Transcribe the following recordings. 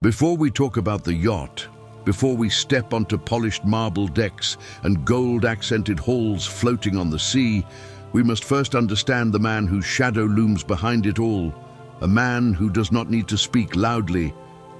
Before we talk about the yacht, before we step onto polished marble decks and gold-accented halls floating on the sea, we must first understand the man whose shadow looms behind it all, a man who does not need to speak loudly,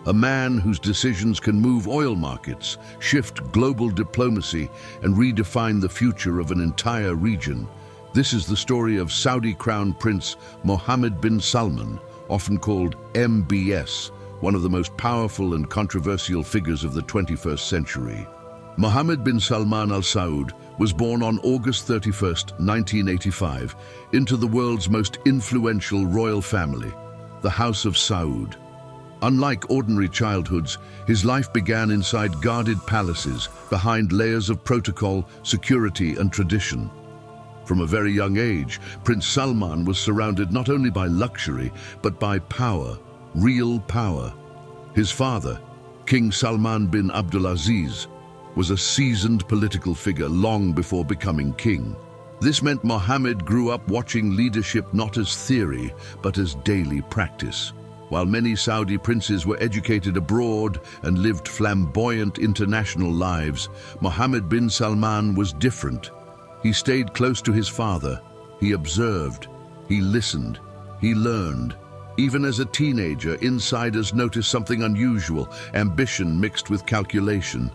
a man whose decisions can move oil markets, shift global diplomacy, and redefine the future of an entire region. This is the story of Saudi Crown Prince Mohammed bin Salman, often called MBS, one of the most powerful and controversial figures of the 21st century. Mohammed bin Salman Al Saud was born on August 31, 1985, into the world's most influential royal family, the House of Saud. Unlike ordinary childhoods, his life began inside guarded palaces, behind layers of protocol, security, and tradition. From a very young age, Prince Salman was surrounded not only by luxury, but by power, real power. His father, King Salman bin Abdulaziz, was a seasoned political figure long before becoming king. This meant Mohammed grew up watching leadership not as theory, but as daily practice. While many Saudi princes were educated abroad and lived flamboyant international lives, Mohammed bin Salman was different. He stayed close to his father. He observed, he listened, he learned. Even as a teenager, insiders noticed something unusual, ambition mixed with calculation.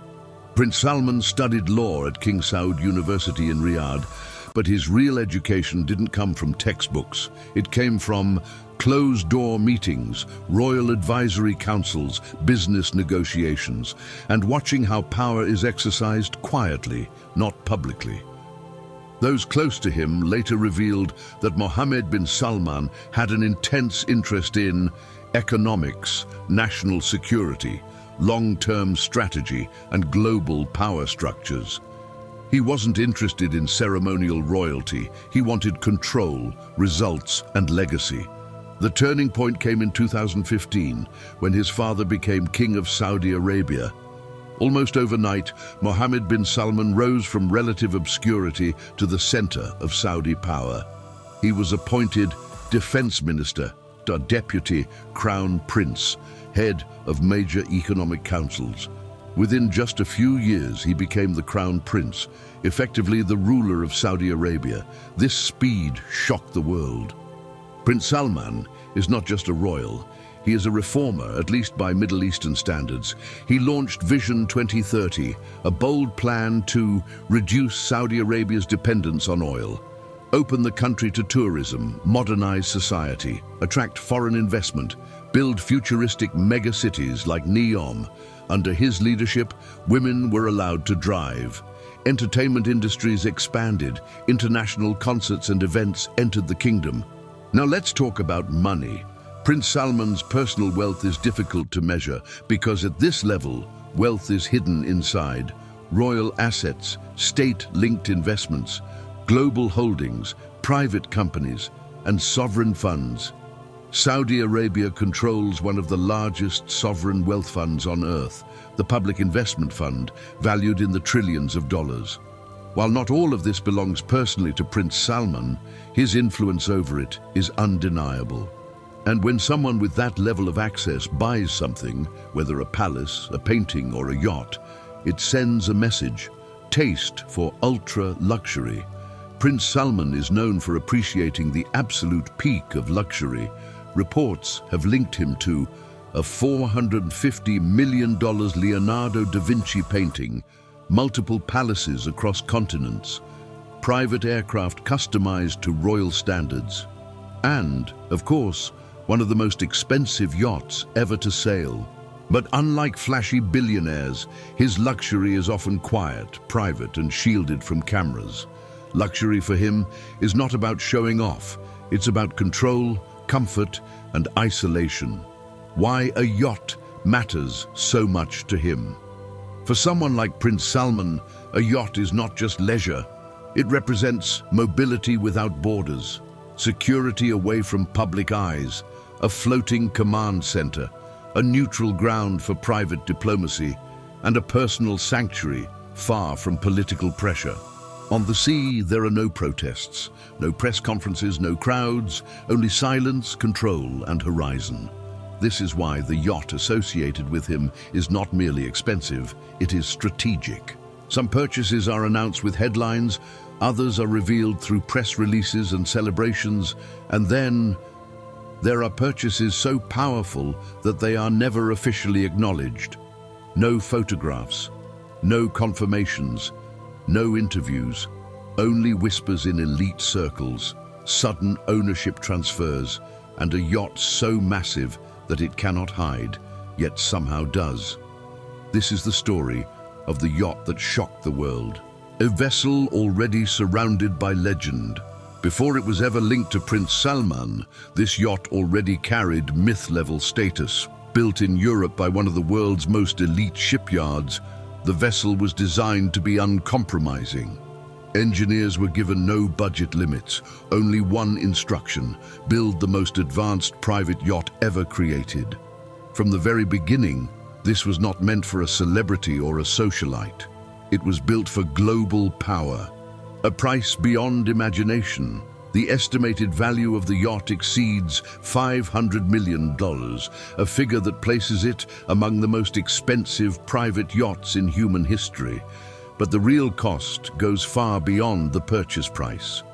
Prince Salman studied law at King Saud University in Riyadh, but his real education didn't come from textbooks. It came from closed-door meetings, royal advisory councils, business negotiations, and watching how power is exercised quietly, not publicly. Those close to him later revealed that Mohammed bin Salman had an intense interest in economics, national security, long-term strategy, and global power structures. He wasn't interested in ceremonial royalty. He wanted control, results, and legacy. The turning point came in 2015, when his father became King of Saudi Arabia. Almost overnight, Mohammed bin Salman rose from relative obscurity to the center of Saudi power. He was appointed Defense Minister, Deputy Crown Prince, head of major economic councils. Within just a few years, he became the Crown Prince, effectively the ruler of Saudi Arabia. This speed shocked the world. Prince Salman is not just a royal. He is a reformer, at least by Middle Eastern standards. He launched Vision 2030, a bold plan to reduce Saudi Arabia's dependence on oil, open the country to tourism, modernize society, attract foreign investment, build futuristic megacities like Neom. Under his leadership, women were allowed to drive. Entertainment industries expanded. International concerts and events entered the kingdom. Now let's talk about money. Prince Salman's personal wealth is difficult to measure because at this level, wealth is hidden inside royal assets, state-linked investments, global holdings, private companies, and sovereign funds. Saudi Arabia controls one of the largest sovereign wealth funds on earth, the Public Investment Fund, valued in the trillions of dollars. While not all of this belongs personally to Prince Salman, his influence over it is undeniable. And when someone with that level of access buys something, whether a palace, a painting, or a yacht, it sends a message: taste for ultra-luxury. Prince Salman is known for appreciating the absolute peak of luxury. Reports have linked him to a $450 million Leonardo da Vinci painting, multiple palaces across continents, private aircraft customized to royal standards, and, of course, one of the most expensive yachts ever to sail. But unlike flashy billionaires, his luxury is often quiet, private, and shielded from cameras. Luxury for him is not about showing off. It's about control, comfort, and isolation. Why a yacht matters so much to him. For someone like Prince Salman, a yacht is not just leisure. It represents mobility without borders, security away from public eyes, a floating command center, a neutral ground for private diplomacy, and a personal sanctuary far from political pressure. On the sea, there are no protests, no press conferences, no crowds, only silence, control, and horizon. This is why the yacht associated with him is not merely expensive, it is strategic. Some purchases are announced with headlines, others are revealed through press releases and celebrations, and then there are purchases so powerful that they are never officially acknowledged. No photographs, no confirmations, no interviews, only whispers in elite circles, sudden ownership transfers, and a yacht so massive that it cannot hide, yet somehow does. This is the story of the yacht that shocked the world. A vessel already surrounded by legend. Before it was ever linked to Prince Salman, this yacht already carried myth-level status. Built in Europe by one of the world's most elite shipyards, the vessel was designed to be uncompromising. Engineers were given no budget limits, only one instruction: build the most advanced private yacht ever created. From the very beginning, this was not meant for a celebrity or a socialite. It was built for global power. A price beyond imagination. The estimated value of the yacht exceeds $500 million, a figure that places it among the most expensive private yachts in human history. But the real cost goes far beyond the purchase price.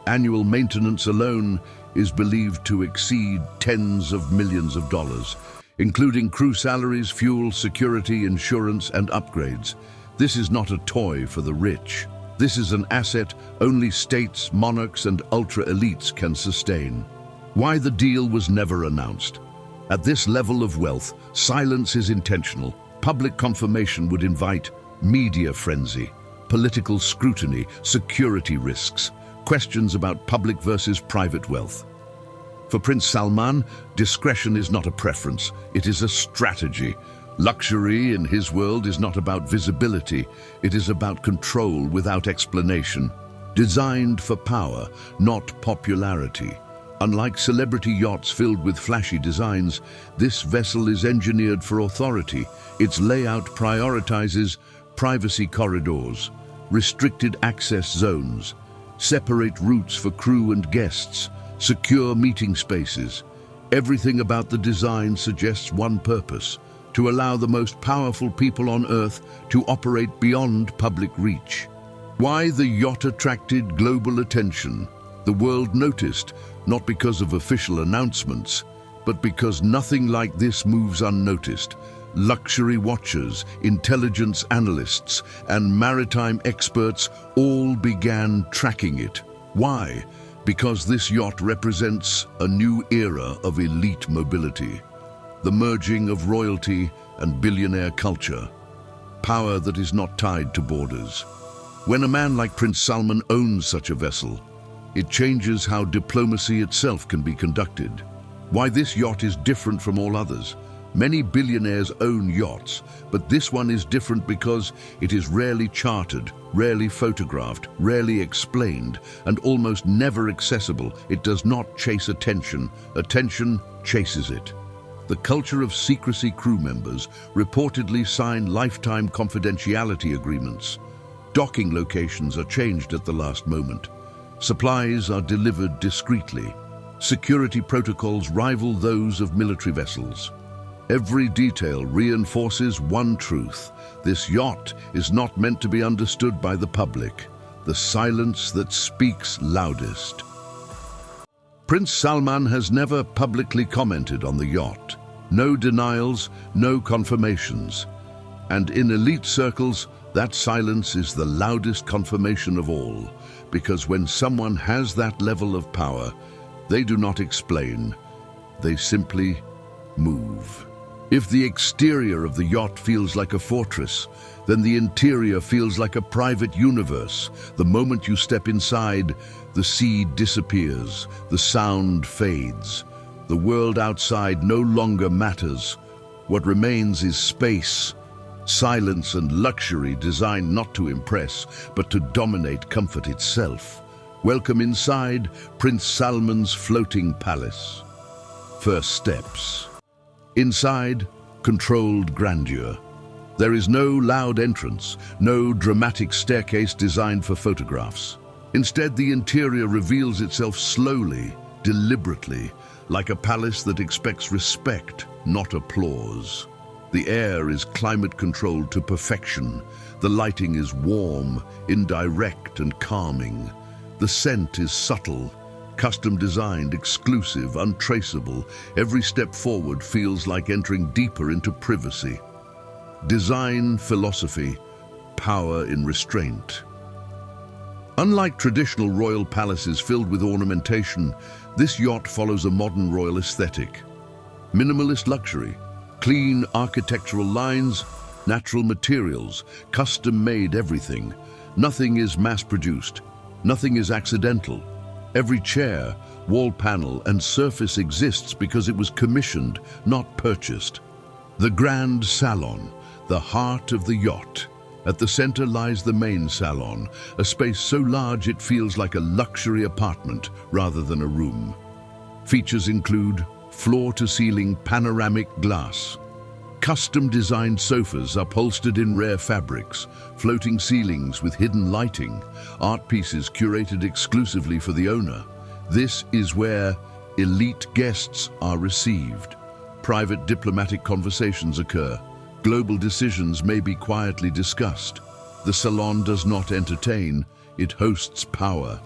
Annual maintenance alone is believed to exceed tens of millions of dollars, including crew salaries, fuel, security, insurance, and upgrades. This is not a toy for the rich. This is an asset only states, monarchs, and ultra-elites can sustain. Why the deal was never announced. At this level of wealth, silence is intentional. Public confirmation would invite media frenzy, political scrutiny, security risks, questions about public versus private wealth. For Prince Salman, discretion is not a preference, it is a strategy. Luxury in his world is not about visibility, it is about control without explanation. Designed for power, not popularity. Unlike celebrity yachts filled with flashy designs, this vessel is engineered for authority. Its layout prioritizes privacy corridors, restricted access zones, separate routes for crew and guests, secure meeting spaces. Everything about the design suggests one purpose: to allow the most powerful people on Earth to operate beyond public reach. Why the yacht attracted global attention? The world noticed, not because of official announcements, but because nothing like this moves unnoticed. Luxury watchers, intelligence analysts, and maritime experts all began tracking it. Why? Because this yacht represents a new era of elite mobility. The merging of royalty and billionaire culture. Power that is not tied to borders. When a man like Prince Salman owns such a vessel, it changes how diplomacy itself can be conducted. Why this yacht is different from all others. Many billionaires own yachts, but this one is different because it is rarely chartered, rarely photographed, rarely explained, and almost never accessible. It does not chase attention. Attention chases it. The culture of secrecy. Crew members reportedly sign lifetime confidentiality agreements. Docking locations are changed at the last moment. Supplies are delivered discreetly. Security protocols rival those of military vessels. Every detail reinforces one truth: this yacht is not meant to be understood by the public. The silence that speaks loudest. Prince Salman has never publicly commented on the yacht. No denials, no confirmations. And in elite circles, that silence is the loudest confirmation of all, because when someone has that level of power, they do not explain, they simply move. If the exterior of the yacht feels like a fortress, then the interior feels like a private universe. The moment you step inside, the sea disappears, the sound fades. The world outside no longer matters. What remains is space, silence and luxury designed not to impress, but to dominate comfort itself. Welcome inside Prince Salman's floating palace. First steps. Inside, controlled grandeur. There is no loud entrance, no dramatic staircase designed for photographs. Instead, the interior reveals itself slowly, deliberately, like a palace that expects respect. not applause. The air is climate-controlled to perfection. The lighting is warm, indirect, and calming. The scent is subtle, custom-designed, exclusive, untraceable. Every step forward feels like entering deeper into privacy. Design philosophy, power in restraint. Unlike traditional royal palaces filled with ornamentation, this yacht follows a modern royal aesthetic. Minimalist luxury, clean architectural lines, natural materials, custom-made everything. Nothing is mass-produced. Nothing is accidental. Every chair, wall panel, and surface exists because it was commissioned, not purchased. The Grand Salon, the heart of the yacht. At the center lies the main salon, a space so large it feels like a luxury apartment rather than a room. Features include floor-to-ceiling panoramic glass, custom-designed sofas upholstered in rare fabrics, floating ceilings with hidden lighting, art pieces curated exclusively for the owner. This is where elite guests are received. Private diplomatic conversations occur. Global decisions may be quietly discussed. The salon does not entertain, it hosts power.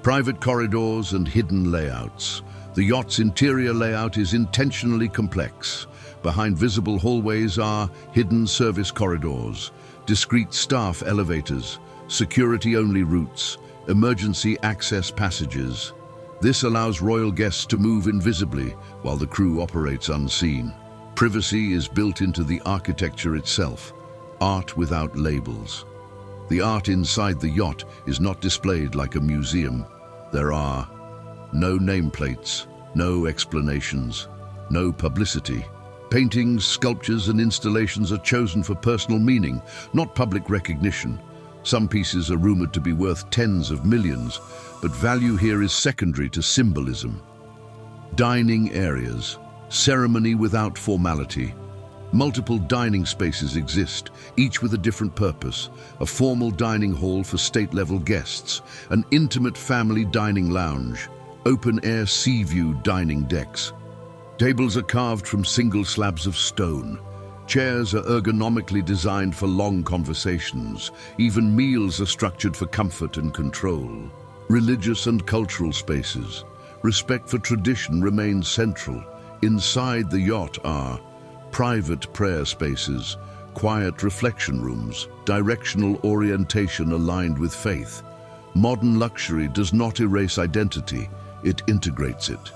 Private corridors and hidden layouts. The yacht's interior layout is intentionally complex. Behind visible hallways are hidden service corridors, discreet staff elevators, security-only routes, emergency access passages. This allows royal guests to move invisibly while the crew operates unseen. Privacy is built into the architecture itself, art without labels. The art inside the yacht is not displayed like a museum. There are no nameplates, no explanations, no publicity. Paintings, sculptures, and installations are chosen for personal meaning, not public recognition. Some pieces are rumored to be worth tens of millions, but value here is secondary to symbolism. Dining areas, ceremony without formality. Multiple dining spaces exist, each with a different purpose. A formal dining hall for state-level guests, an intimate family dining lounge, open-air sea-view dining decks. Tables are carved from single slabs of stone. Chairs are ergonomically designed for long conversations. Even meals are structured for comfort and control. Religious and cultural spaces. Respect for tradition remains central. Inside the yacht are private prayer spaces, quiet reflection rooms, directional orientation aligned with faith. Modern luxury does not erase identity, it integrates it.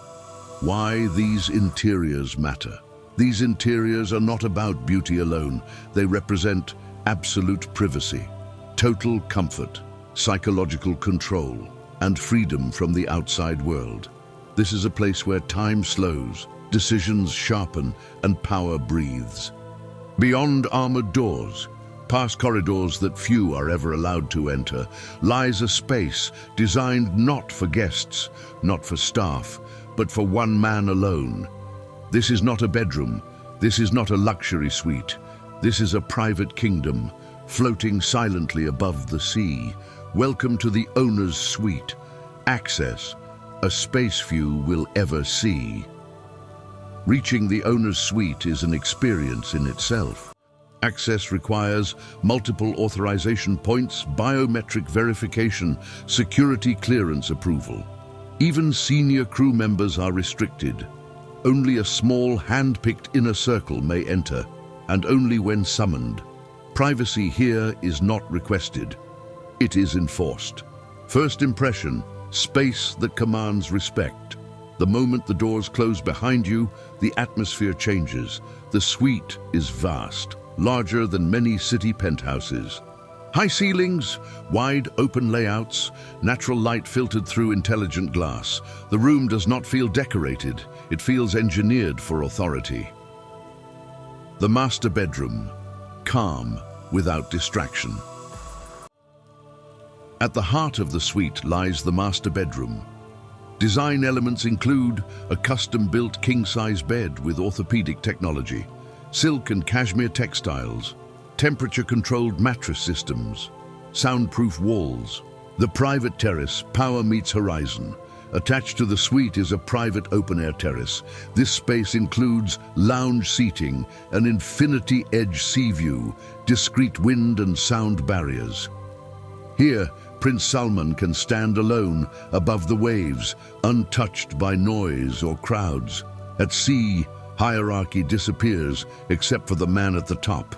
Why these interiors matter? These interiors are not about beauty alone. They represent absolute privacy, total comfort, psychological control, and freedom from the outside world. This is a place where time slows, decisions sharpen, and power breathes. Beyond armored doors, past corridors that few are ever allowed to enter, lies a space designed not for guests, not for staff, but for one man alone. This is not a bedroom. This is not a luxury suite. This is a private kingdom, floating silently above the sea. Welcome to the owner's suite. Access, a space few will ever see. Reaching the owner's suite is an experience in itself. Access requires multiple authorization points, biometric verification, security clearance approval. Even senior crew members are restricted. Only a small hand-picked inner circle may enter, and only when summoned. Privacy here is not requested. It is enforced. First impression, space that commands respect. The moment the doors close behind you, the atmosphere changes. The suite is vast, larger than many city penthouses. High ceilings, wide open layouts, natural light filtered through intelligent glass. The room does not feel decorated, it feels engineered for authority. The master bedroom, calm without distraction. At the heart of the suite lies the master bedroom. Design elements include a custom-built king-size bed with orthopedic technology, silk and cashmere textiles, temperature-controlled mattress systems, soundproof walls. The private terrace, power meets horizon. Attached to the suite is a private open-air terrace. This space includes lounge seating, an infinity-edge sea view, discreet wind and sound barriers. Here, Prince Salman can stand alone above the waves, untouched by noise or crowds. At sea, hierarchy disappears except for the man at the top.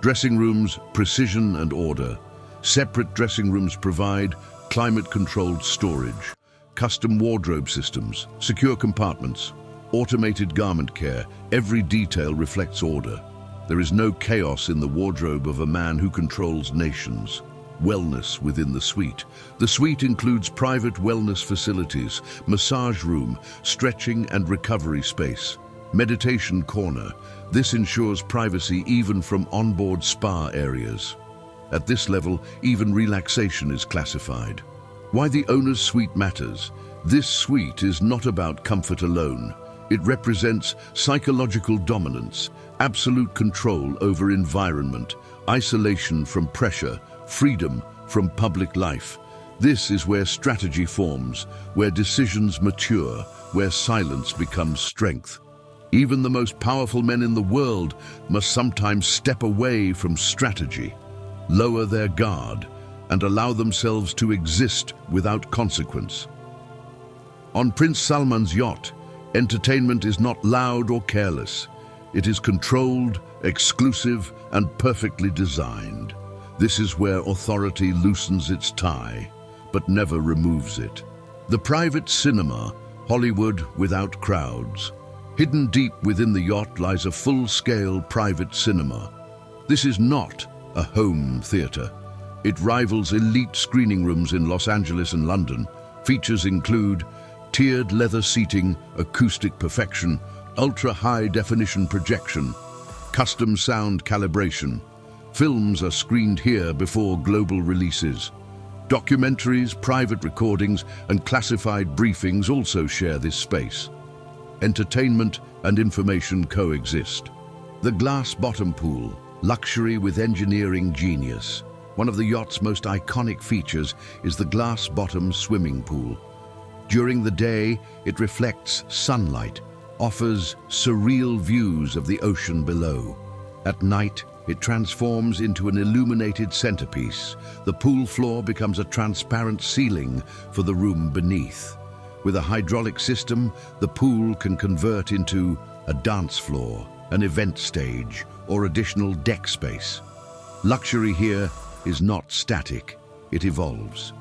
Dressing rooms, precision and order. Separate dressing rooms provide climate-controlled storage, custom wardrobe systems, secure compartments, automated garment care. Every detail reflects order. There is no chaos in the wardrobe of a man who controls nations. Wellness within the suite. The suite includes private wellness facilities, massage room, stretching and recovery space, meditation corner. This ensures privacy even from onboard spa areas. At this level, even relaxation is classified. Why the owner's suite matters. This suite is not about comfort alone. It represents psychological dominance, absolute control over environment, isolation from pressure, freedom from public life. This is where strategy forms, where decisions mature, where silence becomes strength. Even the most powerful men in the world must sometimes step away from strategy, lower their guard, and allow themselves to exist without consequence. On Prince Salman's yacht, entertainment is not loud or careless. It is controlled, exclusive, and perfectly designed. This is where authority loosens its tie, but never removes it. The private cinema, Hollywood without crowds. Hidden deep within the yacht lies a full-scale private cinema. This is not a home theater. It rivals elite screening rooms in Los Angeles and London. Features include tiered leather seating, acoustic perfection, ultra-high-definition projection, custom sound calibration. Films are screened here before global releases. Documentaries, private recordings, and classified briefings also share this space. Entertainment and information coexist. The glass bottom pool, luxury with engineering genius. One of the yacht's most iconic features is the glass bottom swimming pool. During the day, it reflects sunlight, offers surreal views of the ocean below. At night, it transforms into an illuminated centerpiece. The pool floor becomes a transparent ceiling for the room beneath. With a hydraulic system, the pool can convert into a dance floor, an event stage, or additional deck space. Luxury here is not static, it evolves.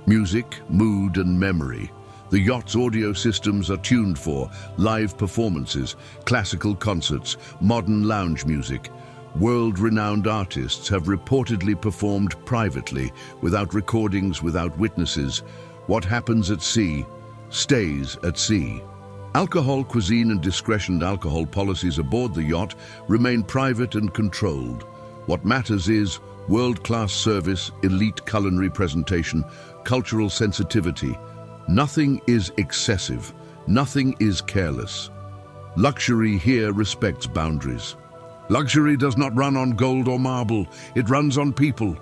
Music, mood, and memory. The yacht's audio systems are tuned for live performances, classical concerts, modern lounge music. World-renowned artists have reportedly performed privately, without recordings, without witnesses. What happens at sea stays at sea. Alcohol, cuisine, and discretioned alcohol policies aboard the yacht remain private and controlled. What matters is world-class service, elite culinary presentation, cultural sensitivity. Nothing is excessive. Nothing is careless. Luxury here respects boundaries. Luxury does not run on gold or marble. It runs on people.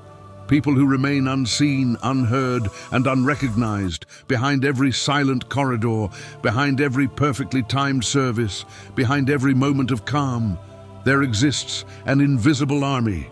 People who remain unseen, unheard, and unrecognized, behind every silent corridor, behind every perfectly timed service, behind every moment of calm. There exists an invisible army.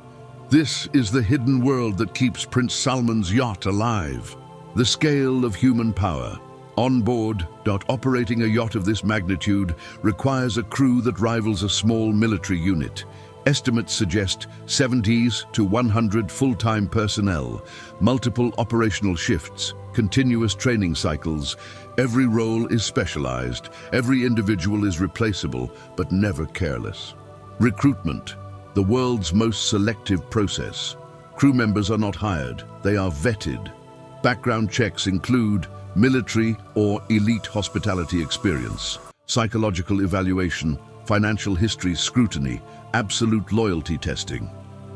This is the hidden world that keeps Prince Salman's yacht alive. The scale of human power. On board, operating a yacht of this magnitude requires a crew that rivals a small military unit. Estimates suggest 70 to 100 full-time personnel, multiple operational shifts, continuous training cycles. Every role is specialized, every individual is replaceable, but never careless. Recruitment, the world's most selective process. Crew members are not hired, they are vetted. Background checks include military or elite hospitality experience, psychological evaluation, financial history scrutiny, absolute loyalty testing.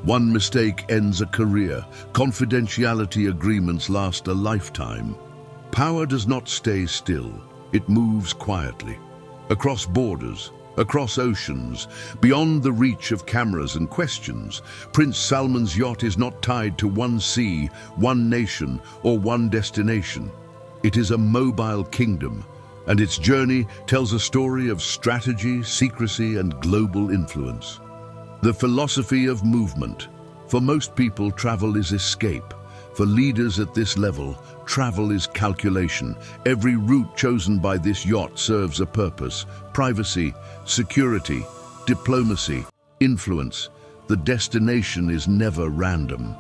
One mistake ends a career. Confidentiality agreements last a lifetime. Power does not stay still. It moves quietly. Across borders, across oceans, beyond the reach of cameras and questions, Prince Salman's yacht is not tied to one sea, one nation, or one destination. It is a mobile kingdom, and its journey tells a story of strategy, secrecy, and global influence. The philosophy of movement. For most people, travel is escape. For leaders at this level, travel is calculation. Every route chosen by this yacht serves a purpose: privacy, security, diplomacy, influence. The destination is never random.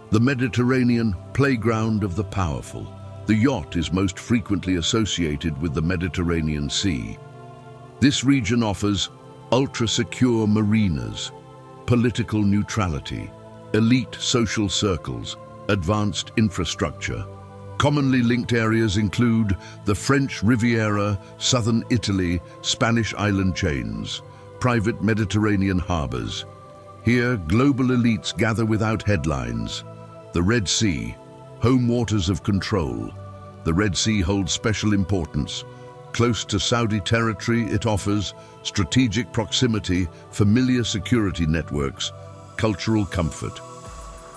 The Mediterranean, playground of the powerful. The yacht is most frequently associated with the Mediterranean Sea. This region offers ultra-secure marinas, political neutrality, elite social circles, advanced infrastructure. Commonly linked areas include the French Riviera, southern Italy, Spanish island chains, private Mediterranean harbors. Here, global elites gather without headlines. The Red Sea, home waters of control. The Red Sea holds special importance. Close to Saudi territory, it offers strategic proximity, familiar security networks, cultural comfort.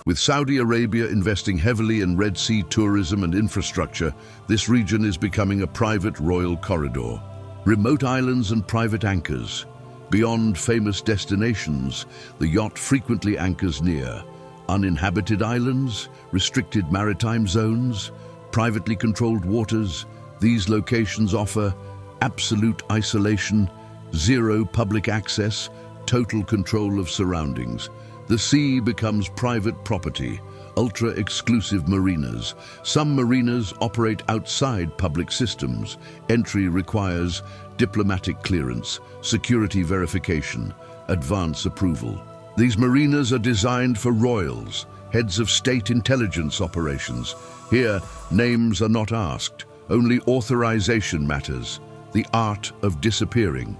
With Saudi Arabia investing heavily in Red Sea tourism and infrastructure, this region is becoming a private royal corridor. Remote islands and private anchors. Beyond famous destinations, the yacht frequently anchors near uninhabited islands, restricted maritime zones, privately controlled waters. These locations offer absolute isolation, zero public access, total control of surroundings. The sea becomes private property, ultra-exclusive marinas. Some marinas operate outside public systems. Entry requires diplomatic clearance, security verification, advance approval. These marinas are designed for royals, heads of state intelligence operations. Here, names are not asked, only authorization matters, the art of disappearing.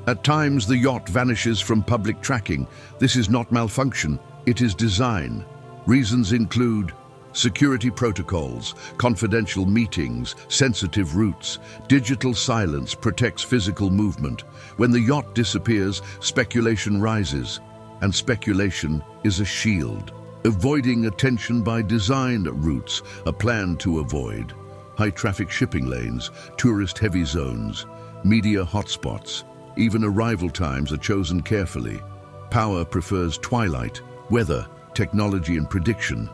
At times, the yacht vanishes from public tracking. This is not malfunction, it is design. Reasons include security protocols, confidential meetings, sensitive routes. Digital silence protects physical movement. When the yacht disappears, speculation rises, and speculation is a shield. Avoiding attention by design. Routes are planned to avoid high-traffic shipping lanes, tourist-heavy zones, media hotspots. Even arrival times are chosen carefully. Power prefers twilight, weather, technology and prediction.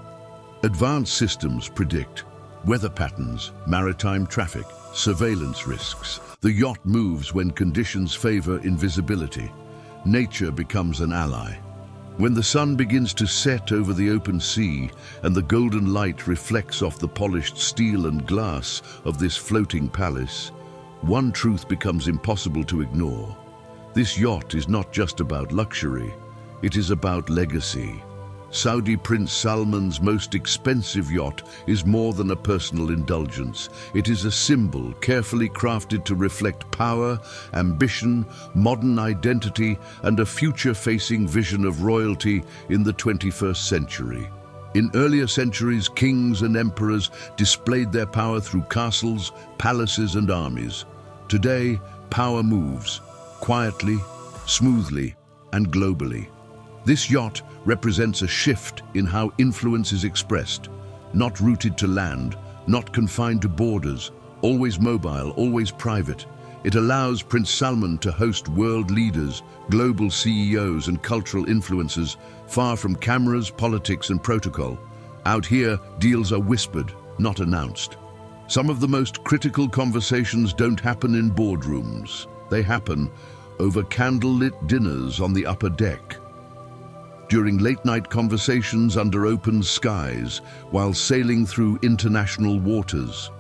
Advanced systems predict weather patterns, maritime traffic, surveillance risks. The yacht moves when conditions favor invisibility. Nature becomes an ally. When the sun begins to set over the open sea and the golden light reflects off the polished steel and glass of this floating palace, one truth becomes impossible to ignore. This yacht is not just about luxury, it is about legacy. Saudi Prince Salman's most expensive yacht is more than a personal indulgence. It is a symbol carefully crafted to reflect power, ambition, modern identity, and a future-facing vision of royalty in the 21st century. In earlier centuries, kings and emperors displayed their power through castles, palaces, and armies. Today, power moves quietly, smoothly, and globally. This yacht represents a shift in how influence is expressed, not rooted to land, not confined to borders, always mobile, always private. It allows Prince Salman to host world leaders, global CEOs, and cultural influencers, far from cameras, politics, and protocol. Out here, deals are whispered, not announced. Some of the most critical conversations don't happen in boardrooms. They happen over candlelit dinners on the upper deck, during late-night conversations under open skies, while sailing through international waters.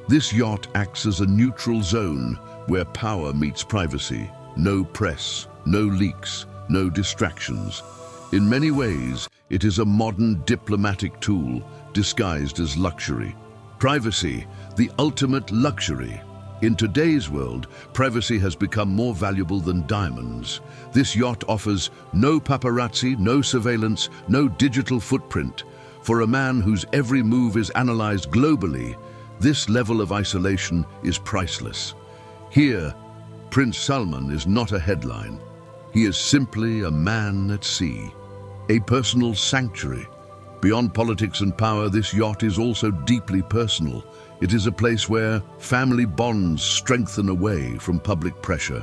This yacht acts as a neutral zone where power meets privacy. No press, no leaks, no distractions. In many ways, it is a modern diplomatic tool disguised as luxury. Privacy, the ultimate luxury. In today's world, privacy has become more valuable than diamonds. This yacht offers no paparazzi, no surveillance, no digital footprint. For a man whose every move is analyzed globally, this level of isolation is priceless. Here, Prince Salman is not a headline. He is simply a man at sea, a personal sanctuary. Beyond politics and power, this yacht is also deeply personal. It is a place where family bonds strengthen away from public pressure.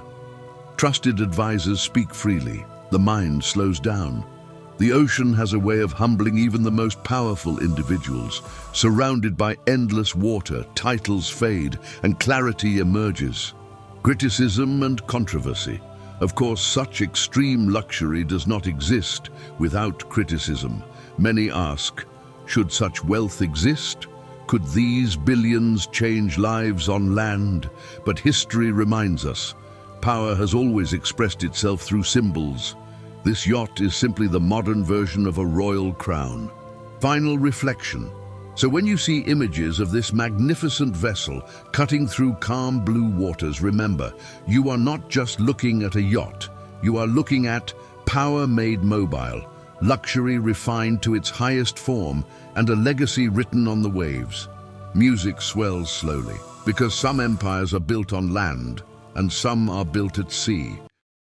Trusted advisors speak freely. The mind slows down. The ocean has a way of humbling even the most powerful individuals. Surrounded by endless water, titles fade and clarity emerges. Criticism and controversy. Of course, such extreme luxury does not exist without criticism. Many ask, should such wealth exist? Could these billions change lives on land? But history reminds us, power has always expressed itself through symbols. This yacht is simply the modern version of a royal crown. Final reflection. So when you see images of this magnificent vessel cutting through calm blue waters, remember, you are not just looking at a yacht. You are looking at power made mobile, luxury refined to its highest form, and a legacy written on the waves. Music swells slowly, because some empires are built on land and some are built at sea.